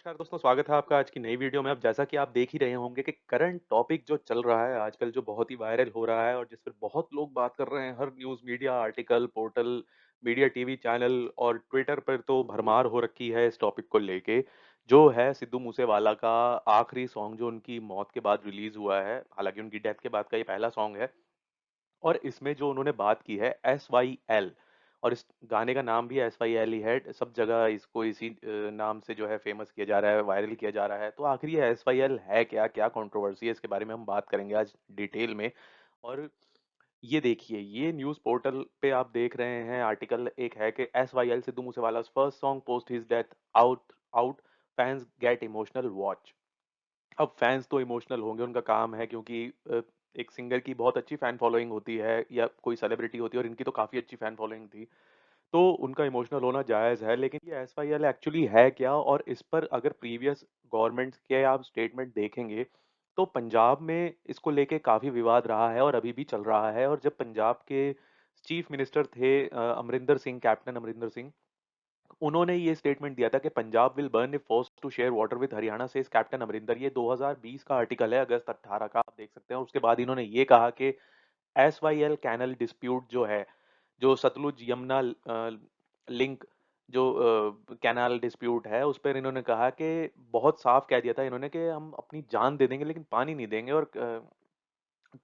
नमस्कार दोस्तों, स्वागत है आपका आज की नई वीडियो में। अब जैसा कि आप देख ही रहे होंगे कि करंट टॉपिक जो चल रहा है आजकल, जो बहुत ही वायरल हो रहा है और जिस पर बहुत लोग बात कर रहे हैं, हर news media article, portal, media, TV channel और ट्विटर पर तो भरमार हो रखी है इस टॉपिक को लेके, जो है सिद्धू मूसेवाला का आखिरी सॉन्ग जो उनकी मौत के बाद रिलीज हुआ है। हालांकि उनकी डेथ के बाद का ये पहला सॉन्ग है और इसमें जो उन्होंने बात की है SYL, और इस गाने का नाम भी SYL ही है। सब जगह इसको इसी नाम से जो है फेमस किया जा रहा है, वायरल किया जा रहा है। तो आखिर ये SYL है क्या, क्या कंट्रोवर्सी है, इसके बारे में हम बात करेंगे आज डिटेल में। और ये देखिए, ये न्यूज़ पोर्टल पे आप देख रहे हैं आर्टिकल एक है कि SYL Sidhu Moosewala first song post his death out out fans get emotional watch. अब फैंस तो इमोशनल होंगे, उनका काम है, क्योंकि एक सिंगर की बहुत अच्छी फैन फॉलोइंग होती है या कोई सेलिब्रिटी होती है, और इनकी तो काफी अच्छी फैन फॉलोइंग थी, तो उनका इमोशनल होना जायज है। लेकिन ये SYL एक्चुअली है क्या, और इस पर अगर प्रीवियस गवर्नमेंट के आप स्टेटमेंट देखेंगे तो पंजाब में इसको लेके काफी विवाद रहा है और अभी भी चल रहा है। और जब पंजाब के चीफ मिनिस्टर थे अमरिंदर सिंह, कैप्टन अमरिंदर सिंह, उन्होंने ये स्टेटमेंट दिया था कि Punjab will burn if forced to share water with Haryana से कैप्टन अमरिंदर। ये 2020 का आर्टिकल है, अगस्त 18 का, आप देख सकते हैं। उसके बाद इन्होंने ये कहा कि SYL कैनल डिस्प्यूट जो है, जो सतलुज यमुना लिंक जो कैनाल डिस्प्यूट है, उस पर इन्होंने कहा कि बहुत साफ कह दिया था इन्होंने कि हम अपनी जान दे देंगे लेकिन पानी नहीं देंगे। और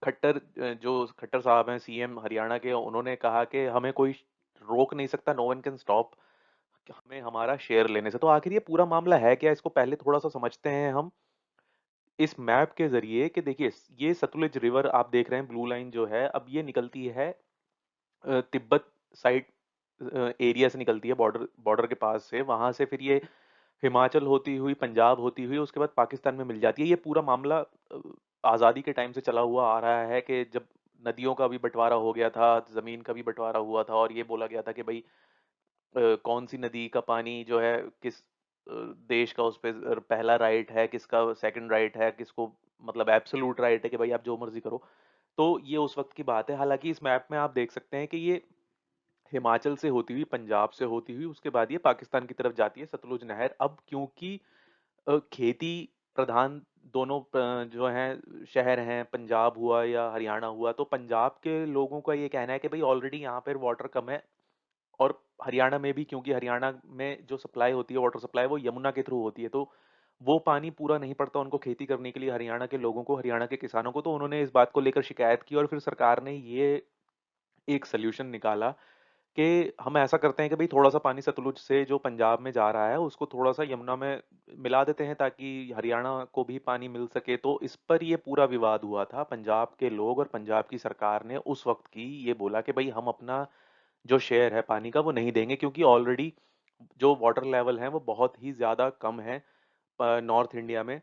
जो खट्टर साहब हैं सीएम हरियाणा के, उन्होंने कहा कि हमें कोई रोक नहीं सकता, नो वन कैन स्टॉप हमें हमारा शेयर लेने से। तो आखिर ये पूरा मामला है क्या, इसको पहले थोड़ा सा समझते हैं हम इस मैप के जरिए। कि देखिए, ये सतलुज रिवर आप देख रहे हैं, ब्लू लाइन जो है, अब ये निकलती है तिब्बत साइड एरिया से निकलती है, बॉर्डर बॉर्डर के पास से। वहां से फिर ये हिमाचल होती हुई, पंजाब होती हुई, उसके बाद पाकिस्तान में मिल जाती है। ये पूरा मामला आज़ादी के टाइम से चला हुआ आ रहा है कि जब नदियों का भी बंटवारा हो गया था, जमीन का भी बंटवारा हुआ था, और ये बोला गया था कि भाई कौन सी नदी का पानी जो है किस देश का, उस पे पहला राइट है, किसका सेकंड राइट है, किसको मतलब एब्सोल्यूट राइट है कि भाई आप जो मर्जी करो। तो ये उस वक्त की बात है। हालांकि इस मैप में आप देख सकते हैं कि ये हिमाचल से होती हुई, पंजाब से होती हुई, उसके बाद ये पाकिस्तान की तरफ जाती है सतलुज नहर। अब क्योंकि खेती प्रधान दोनों जो हैं शहर हैं, पंजाब हुआ या हरियाणा हुआ, तो पंजाब के लोगों का ये कहना है कि भाई ऑलरेडी यहाँ पर वाटर कम है। और हरियाणा में भी, क्योंकि हरियाणा में जो सप्लाई होती है, वाटर सप्लाई, वो यमुना के थ्रू होती है, तो वो पानी पूरा नहीं पड़ता उनको खेती करने के लिए, हरियाणा के लोगों को, हरियाणा के किसानों को। तो उन्होंने इस बात को लेकर शिकायत की और फिर सरकार ने ये एक सल्यूशन निकाला कि हम ऐसा करते हैं कि भाई थोड़ा सा पानी सतलुज से जो पंजाब में जा रहा है उसको थोड़ा सा यमुना में मिला देते हैं, ताकि हरियाणा को भी पानी मिल सके। तो इस पर ये पूरा विवाद हुआ था। पंजाब के लोग और पंजाब की सरकार ने उस वक्त की ये बोला कि भाई हम अपना जो शेयर है पानी का वो नहीं देंगे, क्योंकि ऑलरेडी जो वाटर लेवल है वो बहुत ही ज़्यादा कम है नॉर्थ इंडिया में,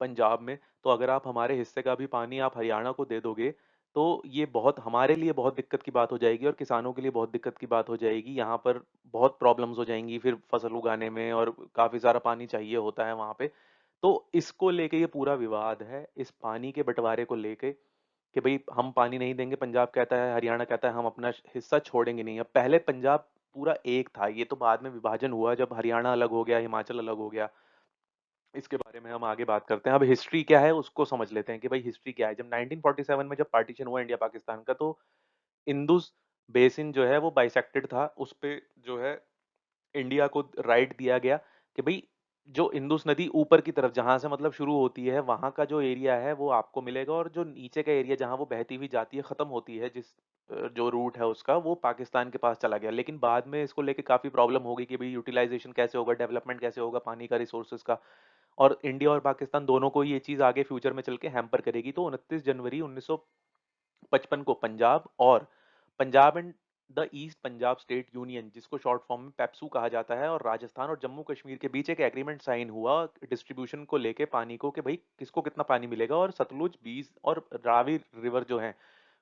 पंजाब में। तो अगर आप हमारे हिस्से का भी पानी आप हरियाणा को दे दोगे, तो ये बहुत हमारे लिए बहुत दिक्कत की बात हो जाएगी और किसानों के लिए बहुत दिक्कत की बात हो जाएगी। यहाँ पर बहुत प्रॉब्लम्स हो जाएंगी फिर फसल उगाने में, और काफ़ी सारा पानी चाहिए होता है वहाँ पे। तो इसको लेके ये पूरा विवाद है, इस पानी के बंटवारे को लेके, कि भाई हम पानी नहीं देंगे, पंजाब कहता है, हरियाणा कहता है हम अपना हिस्सा छोड़ेंगे नहीं। अब पहले पंजाब पूरा एक था, ये तो बाद में विभाजन हुआ जब हरियाणा अलग हो गया, हिमाचल अलग हो गया। इसके बारे में हम आगे बात करते हैं। अब हिस्ट्री क्या है उसको समझ लेते हैं कि भाई हिस्ट्री क्या है। जब 1947 में जब पार्टीशन हुआ इंडिया पाकिस्तान का, तो इंदुस बेसिन जो है वो बाइसेक्टेड था, उस पे जो है इंडिया को राइट दिया गया कि भाई जो इंदुस नदी ऊपर की तरफ जहां से मतलब शुरू होती है, वहां का जो एरिया है वो आपको मिलेगा, और जो नीचे का एरिया जहां वो बहती हुई जाती है, खत्म होती है, जिस जो रूट है उसका, वो पाकिस्तान के पास चला गया। लेकिन बाद में इसको लेके काफी प्रॉब्लम हो गई कि भाई यूटिलाइजेशन कैसे होगा, डेवलपमेंट कैसे होगा पानी का, रिसोर्सेज का। और इंडिया और पाकिस्तान दोनों को ये चीज आगे फ्यूचर में चल के हैम्पर करेगी। तो 29 जनवरी 1955 को पंजाब और Punjab and the east Punjab state union, जिसको शॉर्ट फॉर्म में पेप्सू कहा जाता है, और राजस्थान और जम्मू कश्मीर के बीच एक एग्रीमेंट साइन हुआ डिस्ट्रीब्यूशन को लेके, पानी को, कि भाई किसको कितना पानी मिलेगा। और सतलुज, बीस और रावी रिवर जो है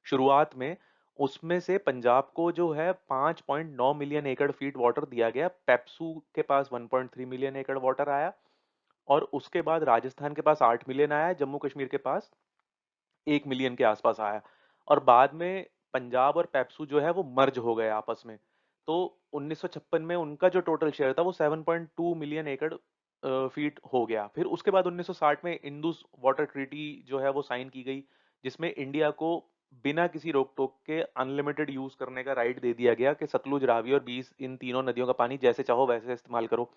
शुरुआत में, उसमें से पंजाब को जो है 5.9 मिलियन एकड़ फीट वाटर दिया गया, पेप्सू के पास 1.3 मिलियन एकड़ वाटर आया, और उसके बाद राजस्थान के पास 8 मिलियन आया, जम्मू कश्मीर के पास 1 मिलियन के आसपास आया। और बाद में पंजाब और पेप्सू जो है वो मर्ज हो गए आपस में। तो 1956 में उनका जो टोटल शेयर था वो 7.2 मिलियन एकड़ फीट हो गया। फिर उसके बाद 1960 में इंडस वाटर ट्रीटी जो है वो साइन की गई, जिसमें इंडिया को बिना किसी रोक-टोक के अनलिमिटेड यूज़ करने का राइट दे दिया गया कि सतलुज, रावी और बीस इन तीनों नदियों का पानी जैसे चाहो वैसे इस्तेमाल करो।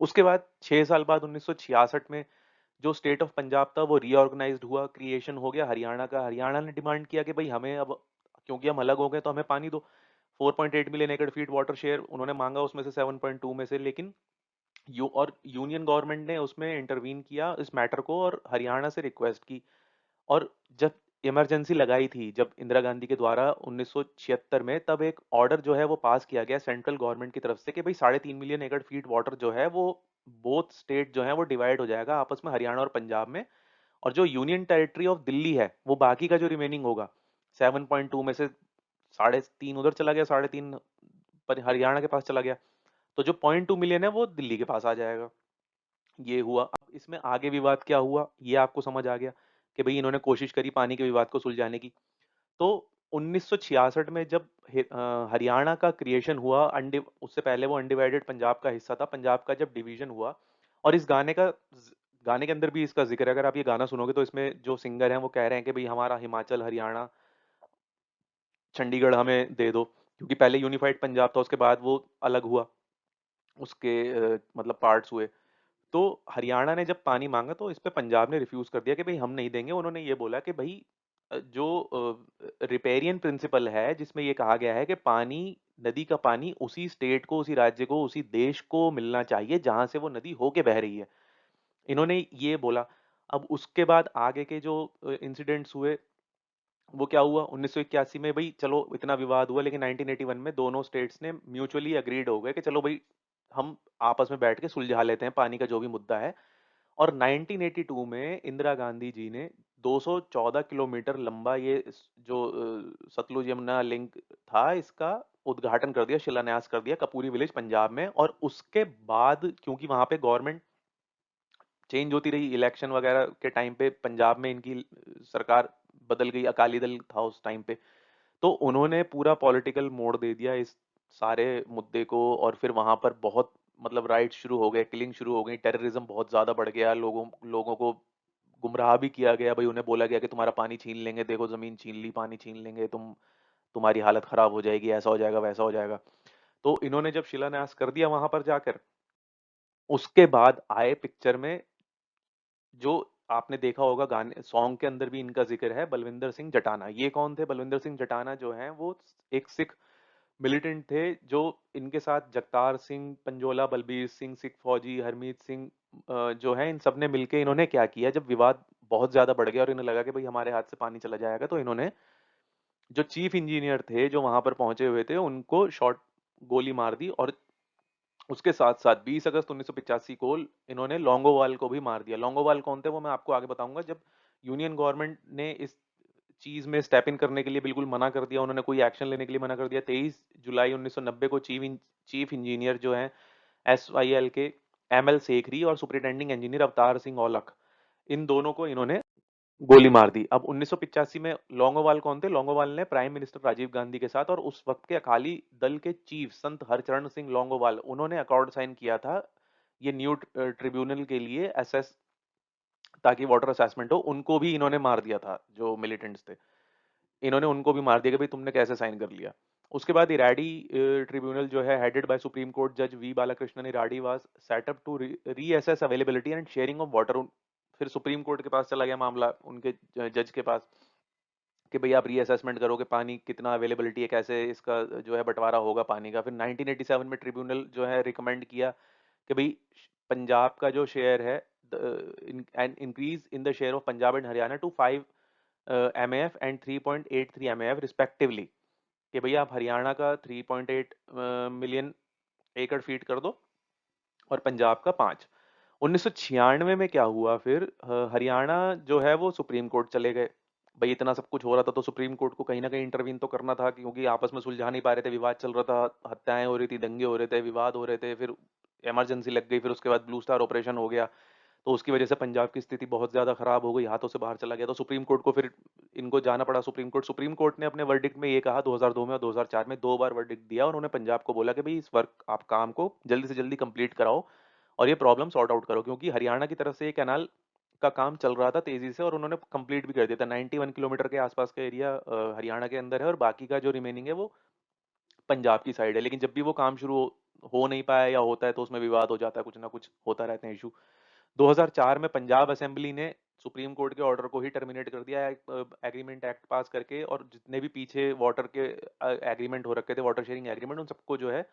उसके बाद 6 साल बाद 1966 में जो स्टेट ऑफ पंजाब था वो रीऑर्गेनाइज्ड हुआ, क्रिएशन हो गया हरियाणा का। हरियाणा ने डिमांड किया कि भई हमें अब, क्योंकि हम अलग हो गए तो हमें पानी दो। 4.8 मिलियन एकड़ फीट वाटर शेयर उन्होंने माँगा, उसमें से 7.2 में से, लेकिन यूनियन गवर्नमेंट ने उसमें इंटरवीन किया इस मैटर को और हरियाणा से रिक्वेस्ट की। और जब इमरजेंसी लगाई थी, जब इंदिरा गांधी के द्वारा 1976 में, तब एक ऑर्डर जो है वो पास किया गया सेंट्रल गवर्नमेंट की तरफ से कि भाई 3.5 मिलियन एकड़ फीट वाटर जो है वो बोथ स्टेट जो है वो डिवाइड हो जाएगा आपस में, हरियाणा और पंजाब में। और जो यूनियन टेरिटरी ऑफ दिल्ली है वो बाकी का जो रिमेनिंग होगा 7.2 में से 3.5 उधर चला गया, 3.5 पर हरियाणा के पास चला गया, तो जो 0.2 मिलियन है वो दिल्ली के पास आ जाएगा। ये हुआ। अब इसमें आगे विवाद क्या हुआ ये आपको समझ आ गया कि भाई इन्होंने कोशिश करी पानी के विवाद को सुलझाने की। तो 1966 में जब हरियाणा का क्रिएशन हुआ, उससे पहले वो अनडिवाइडेड पंजाब का हिस्सा था, पंजाब का जब डिवीजन हुआ, और इस गाने के अंदर भी इसका जिक्र है, अगर आप ये गाना सुनोगे तो इसमें जो सिंगर हैं वो कह रहे हैं कि भाई हमारा हिमाचल, हरियाणा, चंडीगढ़ हमें दे दो, क्योंकि पहले यूनिफाइड पंजाब था, उसके बाद वो अलग हुआ, उसके मतलब पार्ट्स हुए। तो हरियाणा ने जब पानी मांगा तो इस पे पंजाब ने रिफ्यूज कर दिया कि भाई हम नहीं देंगे। उन्होंने ये बोला कि भाई जो रिपेरियन प्रिंसिपल है जिसमें ये कहा गया है कि पानी, नदी का पानी उसी स्टेट को, उसी राज्य को, उसी देश को मिलना चाहिए जहां से वो नदी होके बह रही है, इन्होंने ये बोला। अब उसके बाद आगे के जो इंसिडेंट्स हुए वो क्या हुआ 1981 में, भाई चलो इतना विवाद हुआ, लेकिन 1981 में दोनों स्टेट्स ने म्यूचुअली अग्रीड हो गए कि चलो भाई हम आपस में बैठ के सुलझा लेते हैं पानी का जो भी मुद्दा है। और 1982 में इंदिरा गांधी जी ने 214 किलोमीटर लंबा ये जो सतलुज यमुना लिंक था, इसका उद्घाटन कर दिया, शिलान्यास कर दिया कपूरी विलेज पंजाब में। और उसके बाद क्योंकि वहां पे गवर्नमेंट चेंज होती रही, इलेक्शन वगैरह के टाइम पे पंजाब में इनकी सरकार बदल गई, अकाली दल था उस टाइम पे, तो उन्होंने पूरा पॉलिटिकल मोड़ दे दिया इस सारे मुद्दे को। और फिर वहां पर बहुत मतलब राइट्स शुरू हो गए, किलिंग शुरू हो गई, टेररिज्म बहुत ज्यादा बढ़ गया, लोगों लोगों को गुमराह भी किया गया, भाई उन्हें बोला गया कि तुम्हारा पानी छीन लेंगे, देखो जमीन छीन ली, पानी छीन लेंगे, तुम्हारी हालत खराब हो जाएगी, ऐसा हो जाएगा, वैसा हो जाएगा। तो इन्होंने जब शिलान्यास कर दिया वहां पर जाकर, उसके बाद आए पिक्चर में, जो आपने देखा होगा गाने सॉन्ग के अंदर भी इनका जिक्र है, बलविंदर सिंह जटाना। ये कौन थे? बलविंदर सिंह जटाना जो हैं वो एक सिख मिलिटेंट थे, जो इनके साथ जगतार सिंह, पंजोला बलबीर सिंह, सिख फौजी हरमीत सिंह जो है, इन सब ने मिलके इन्होंने क्या किया, जब विवाद बहुत ज्यादा बढ़ गया और इन्हें लगा कि भाई हमारे हाथ से पानी चला जाएगा, तो इन्होंने जो चीफ इंजीनियर थे जो वहां पर पहुंचे हुए थे उनको शॉट गोली मार दी। और उसके साथ साथ 20 अगस्त 1985 को इन्होंने लॉन्गोवाल को भी मार दिया। लॉन्गोवाल कौन थे वो मैं आपको आगे बताऊंगा। जब यूनियन गवर्नमेंट ने इस चीज में स्टेप इन करने के लिए बिल्कुल मना कर दिया, उन्होंने कोई एक्शन लेने के लिए मना कर दिया, 23 जुलाई 1990 को चीफ इंजीनियर जो है SYL के ML सेखरी और सुपरिटेंडिंग इंजीनियर अवतार सिंह औलख, इन दोनों को इन्होंने गोली मार दी। अब 1985 में लौंगोवाल कौन थे? लौंगोवाल ने प्राइम मिनिस्टर राजीव गांधी के साथ और उस वक्त के अकाली दल के चीफ संत हरचरण सिंह लौंगोवाल, उन्होंने अकॉर्ड साइन किया था ये न्यू ट्रिब्यूनल के लिए एसएस, ताकि वाटर असेसमेंट हो। उनको भी इन्होंने मार दिया था, जो मिलिटेंट्स थे, इन्होंने उनको भी मार दिया कि भाई तुमने कैसे साइन कर लिया। उसके बाद इराडी ट्रिब्यूनल जो है हेडेड बाय सुप्रीम कोर्ट जज V Balakrishnan Eradi was set up to reassess availability and sharing of water. फिर सुप्रीम कोर्ट के पास चला गया मामला, उनके जज के पास, कि भाई आप रीअसेसमेंट करो कि पानी कितना अवेलेबिलिटी है, कैसे इसका जो है बंटवारा होगा पानी का। फिर 1987 में ट्रिब्यूनल जो है रिकमेंड किया कि भाई पंजाब का जो शेयर है, and increase in the share of Punjab and Haryana to 5 MAF and 3.83 MAF respectively, कि भैया आप हरियाणा का 3.8 मिलियन एकड़ फीट कर दो और पंजाब का 5। 1996 में क्या हुआ फिर, हरियाणा जो है वो सुप्रीम कोर्ट चले गए। भाई इतना सब कुछ हो रहा था तो सुप्रीम कोर्ट को कहीं ना कहीं इंटरवीन तो करना था, क्योंकि आपस में सुलझा नहीं पा रहे थे, विवाद चल रहा था, हत्याएं हो रही थी, दंगे हो रहे थे, विवाद हो रहे थे। फिर इमरजेंसी लग गई, फिर उसके बाद ब्लू स्टार ऑपरेशन हो गया, तो उसकी वजह से पंजाब की स्थिति बहुत ज्यादा खराब हो गई, हाथों से बाहर चला गया। तो सुप्रीम कोर्ट को फिर इनको जाना पड़ा सुप्रीम कोर्ट ने अपने वर्डिक्ट में ये कहा 2002 में और 2004 में 2 बार वर्डिक्ट दिया। उन्होंने पंजाब को बोला कि भाई इस वर्क आप काम को जल्दी से जल्दी कंप्लीट कराओ और ये प्रॉब्लम सॉर्ट आउट करो, क्योंकि हरियाणा की तरफ से ये कैनाल का काम चल रहा था तेजी से और उन्होंने कंप्लीट भी कर दिया था। 91 किलोमीटर के आसपास का एरिया हरियाणा के अंदर है और बाकी का जो रिमेनिंग है वो पंजाब की साइड है। लेकिन जब भी वो काम शुरू हो नहीं पाया या होता है तो उसमें विवाद हो जाता है, कुछ ना कुछ होता रहते हैं इशू। 2004 में पंजाब असेंबली ने सुप्रीम कोर्ट के ऑर्डर को ही टर्मिनेट कर दिया एग्रीमेंट एक्ट पास करके, और जितने भी पीछे वाटर के एग्रीमेंट हो रखे थे, वाटर शेयरिंग एग्रीमेंट, उन सबको जो है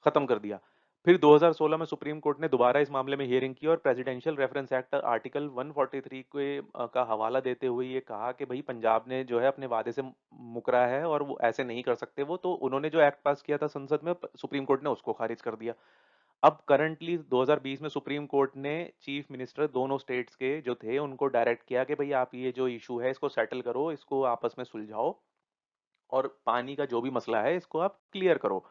खत्म कर दिया। फिर 2016 में सुप्रीम कोर्ट ने दोबारा इस मामले में हियरिंग की और प्रेसिडेंशियल रेफरेंस एक्ट आर्टिकल 143 के का हवाला देते हुए ये कहा कि भाई पंजाब ने जो है अपने वादे से मुकरा है और वो ऐसे नहीं कर सकते। वो तो उन्होंने जो एक्ट पास किया था संसद में, सुप्रीम कोर्ट ने उसको खारिज कर दिया। अब करंटली 2020 में सुप्रीम कोर्ट ने चीफ मिनिस्टर दोनों स्टेट्स के जो थे उनको डायरेक्ट किया कि भाई आप ये जो इशू है इसको सेटल करो, इसको आपस में सुलझाओ और पानी का जो भी मसला है इसको आप क्लियर करो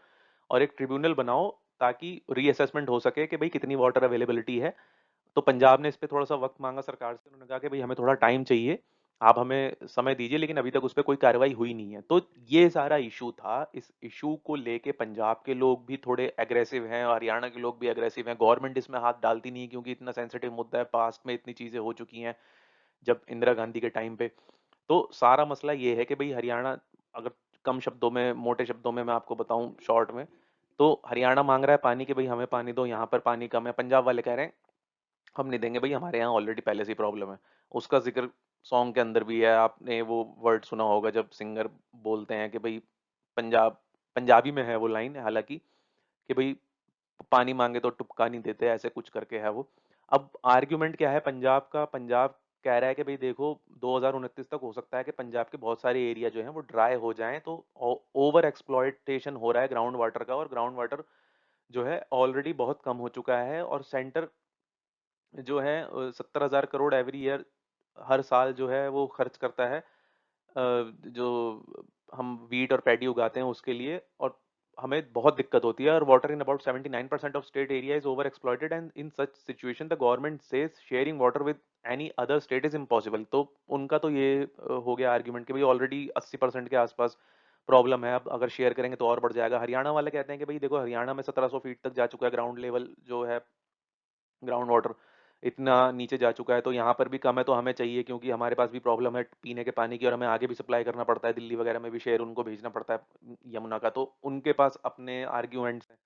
और एक ट्रिब्यूनल बनाओ ताकि रीअसेसमेंट हो सके कि भाई कितनी वाटर अवेलेबिलिटी है। तो पंजाब ने इस पे थोड़ा-सा वक़्त माँगा सरकार से, उन्होंने कहा कि भई हमें थोड़ा टाइम चाहिए, आप हमें समय दीजिए, लेकिन अभी तक उस पे कोई कार्रवाई हुई नहीं है। तो ये सारा इश्यू था, इस इश्यू को लेके पंजाब के लोग भी थोड़े एग्रेसिव हैं, हरियाणा के लोग भी एग्रेसिव हैं, गवर्नमेंट इसमें हाथ डालती नहीं है क्योंकि इतना सेंसिटिव मुद्दा है, पास्ट में इतनी चीज़ें हो चुकी हैं, जब इंदिरा गांधी के टाइम पे। तो सारा मसला ये है कि भई हरियाणा, अगर कम शब्दों में, मोटे शब्दों में मैं आपको बताऊँ शॉर्ट में, तो हरियाणा माँग रहा है पानी कि भई हमें पानी दो, यहाँ पर पानी कम है, पंजाब वाले कह रहे हैं हम नहीं देंगे भाई, हमारे यहाँ ऑलरेडी पहले से ही प्रॉब्लम है। उसका जिक्र सॉन्ग के अंदर भी है, आपने वो वर्ड सुना होगा जब सिंगर बोलते हैं कि भाई पंजाब, पंजाबी में है वो लाइन हालांकि, कि भाई पानी मांगे तो टुपका नहीं देते, ऐसे कुछ करके है वो। अब आर्ग्यूमेंट क्या है पंजाब का? पंजाब कह रहा है कि भाई देखो 2029 तक हो सकता है कि पंजाब के बहुत सारे एरिया जो हैं वो ड्राई हो जाएं, तो ओवर एक्सप्लॉयटेशन हो रहा है ग्राउंड वाटर का, और ग्राउंड वाटर जो है ऑलरेडी बहुत कम हो चुका है, और सेंटर जो है 70,000 करोड़ एवरी ईयर, हर साल जो है वो खर्च करता है, जो हम वीट और पैडी उगाते हैं उसके लिए, और हमें बहुत दिक्कत होती है। और water in about 79% of state area is over exploited and in such situation the government says sharing water with any other state is impossible. तो उनका तो ये हो गया आर्ग्यूमेंट कि भाई ऑलरेडी 80% के आसपास प्रॉब्लम है, अब अगर शेयर करेंगे तो और बढ़ जाएगा। हरियाणा वाले कहते हैं कि भाई देखो हरियाणा में 1700 फीट तक जा चुका है ग्राउंड लेवल जो है, ग्राउंड वाटर इतना नीचे जा चुका है, तो यहाँ पर भी कम है, तो हमें चाहिए क्योंकि हमारे पास भी प्रॉब्लम है पीने के पानी की और हमें आगे भी सप्लाई करना पड़ता है, दिल्ली वगैरह में भी शेयर उनको भेजना पड़ता है यमुना का, तो उनके पास अपने आर्ग्यूमेंट्स हैं।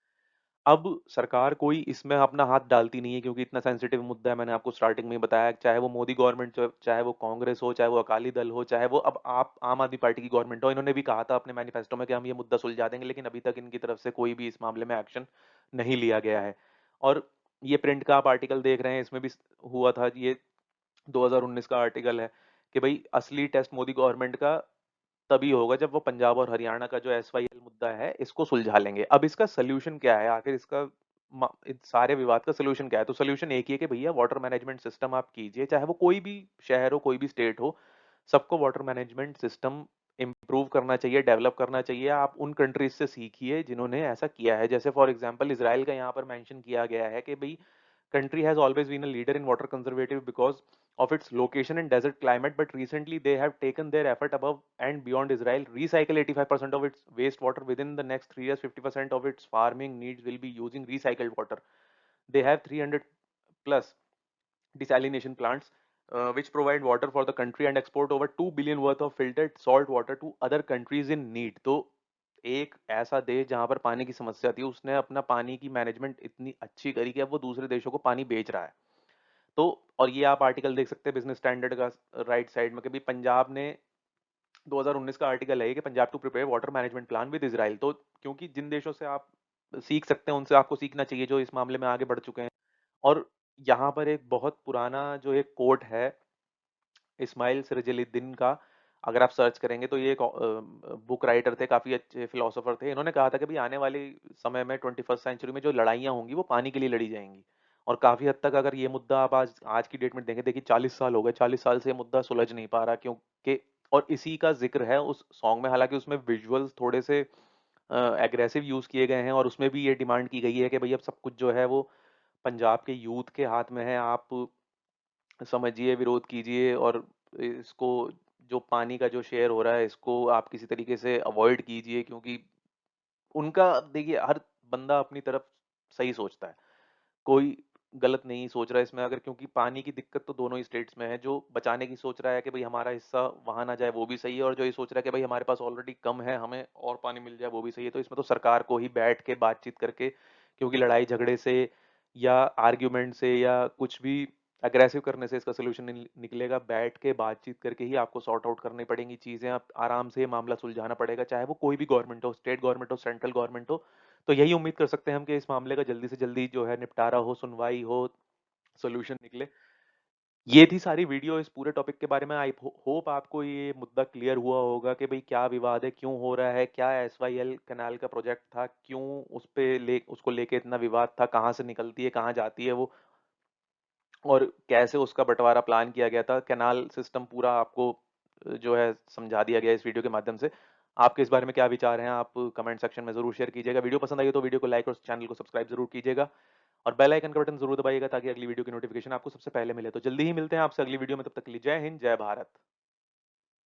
अब सरकार कोई इसमें अपना हाथ डालती नहीं है क्योंकि इतना सेंसिटिव मुद्दा है, मैंने आपको स्टार्टिंग में ही बताया, चाहे वो मोदी गवर्नमेंट, चाहे वो कांग्रेस हो, चाहे वो अकाली दल हो, चाहे वो अब आप आम आदमी पार्टी की गवर्नमेंट हो, इन्होंने भी कहा था अपने मैनिफेस्टो में कि हम ये मुद्दा सुलझा देंगे, लेकिन अभी तक इनकी तरफ से कोई भी इस मामले में एक्शन नहीं लिया गया है। और ये प्रिंट का आप आर्टिकल देख रहे हैं, इसमें भी हुआ था, ये 2019 का आर्टिकल है कि भाई असली टेस्ट मोदी गवर्नमेंट का तभी होगा जब वो पंजाब और हरियाणा का जो एसवाईएल मुद्दा है इसको सुलझा लेंगे। अब इसका सोल्यूशन क्या है आखिर, इसका इस सारे विवाद का सोल्यूशन क्या है? तो सोल्यूशन एक ही है कि भैया वाटर मैनेजमेंट सिस्टम आप कीजिए, चाहे वो कोई भी शहर हो, कोई भी स्टेट हो, सबको वाटर मैनेजमेंट सिस्टम इम्प्रूव करना चाहिए, डेवलप करना चाहिए। आप उन कंट्रीज से सीखिए जिन्होंने ऐसा किया है, जैसे फॉर एग्जांपल इसराइल का यहाँ पर मेंशन किया गया है कि भाई country has always been a leader in water conservative because of its location and desert climate, but recently they have taken their effort above and beyond. Israel recycle 85% of its wastewater within the next 3 years. 50% of its farming needs will be using recycled water. They have 300 plus desalination plants, which provide water for the country and export over 2 billion worth of filtered salt water to other countries in need. तो एक ऐसा देश जहां पर पानी की समस्या थी, उसने अपना पानी की मैनेजमेंट इतनी अच्छी करी कि अब वो दूसरे देशों को पानी बेच रहा है। तो और ये आप आर्टिकल देख सकते हैं बिजनेस स्टैंडर्ड का राइट साइड में कि भाई पंजाब ने 2019 का आर्टिकल है कि Punjab to prepare water management plan with Israel. तो क्योंकि जिन देशों से आप सीख सकते हैं उनसे आपको सीखना चाहिए जो इस मामले में आगे बढ़ चुके हैं। और यहाँ पर एक बहुत पुराना जो एक कोट है इस्माइल सिरजलीद्दीन का, अगर आप सर्च करेंगे तो ये एक बुक राइटर थे, काफी अच्छे फिलोसोफर थे। इन्होंने कहा था कि भाई आने वाले समय में 21st सेंचुरी में जो लड़ाइयाँ होंगी वो पानी के लिए लड़ी जाएंगी। और काफी हद तक अगर ये मुद्दा आप आज आज की डेट में देखें, देखिए 40 साल हो गए, 40 साल से ये मुद्दा सुलझ नहीं पा रहा क्योंकि, और इसी का जिक्र है उस सॉन्ग में, हालांकि उसमें विजुअल्स थोड़े से एग्रेसिव यूज किए गए हैं और उसमें भी ये डिमांड की गई है कि भाई अब सब कुछ जो है वो पंजाब के यूथ के हाथ में है, आप समझिए, विरोध कीजिए, और इसको जो पानी का जो शेयर हो रहा है इसको आप किसी तरीके से अवॉइड कीजिए, क्योंकि उनका देखिए हर बंदा अपनी तरफ सही सोचता है। कोई गलत नहीं सोच रहा है इसमें, अगर क्योंकि पानी की दिक्कत तो दोनों ही स्टेट्स में है। जो बचाने की सोच रहा है कि भाई हमारा हिस्सा वहाँ ना जाए, वो भी सही है, और जो ये सोच रहा है कि भाई हमारे पास ऑलरेडी कम है, हमें और पानी मिल जाए, वो भी सही है। तो इसमें तो सरकार को ही बैठ के बातचीत करके, क्योंकि लड़ाई झगड़े से या आर्ग्यूमेंट से या कुछ भी अग्रेसिव करने से इसका सोल्यूशन नहीं निकलेगा। बैठ के बातचीत करके ही आपको सॉर्ट आउट करनी पड़ेंगी चीज़ें, आप आराम से ये मामला सुलझाना पड़ेगा, चाहे वो कोई भी गवर्नमेंट हो, स्टेट गवर्नमेंट हो, सेंट्रल गवर्नमेंट हो। तो यही उम्मीद कर सकते हैं हम कि इस मामले का जल्दी से जल्दी जो है निपटारा हो, सुनवाई हो, सॉल्यूशन निकले। ये थी सारी वीडियो इस पूरे टॉपिक के बारे में। आई होप आपको ये मुद्दा क्लियर हुआ होगा कि भाई क्या विवाद है, क्यों हो रहा है, क्या एसवाईएल कैनाल का प्रोजेक्ट था, क्यों उसको लेके इतना विवाद था, कहाँ से निकलती है, कहाँ जाती है वो, और कैसे उसका बंटवारा प्लान किया गया था। कैनाल सिस्टम पूरा आपको जो है समझा दिया गया इस वीडियो के माध्यम से। आपके इस बारे में क्या विचार हैं, आप कमेंट सेक्शन में जरूर शेयर कीजिएगा। वीडियो पसंद आई हो तो वीडियो को लाइक और चैनल को सब्सक्राइब जरूर कीजिएगा, और बेल आइकन का बटन जरूर दबाइएगा ताकि अगली वीडियो की नोटिफिकेशन आपको सबसे पहले मिले। तो जल्दी ही मिलते हैं आपसे अगली वीडियो में, तब तक के लिए जय हिंद, जय भारत।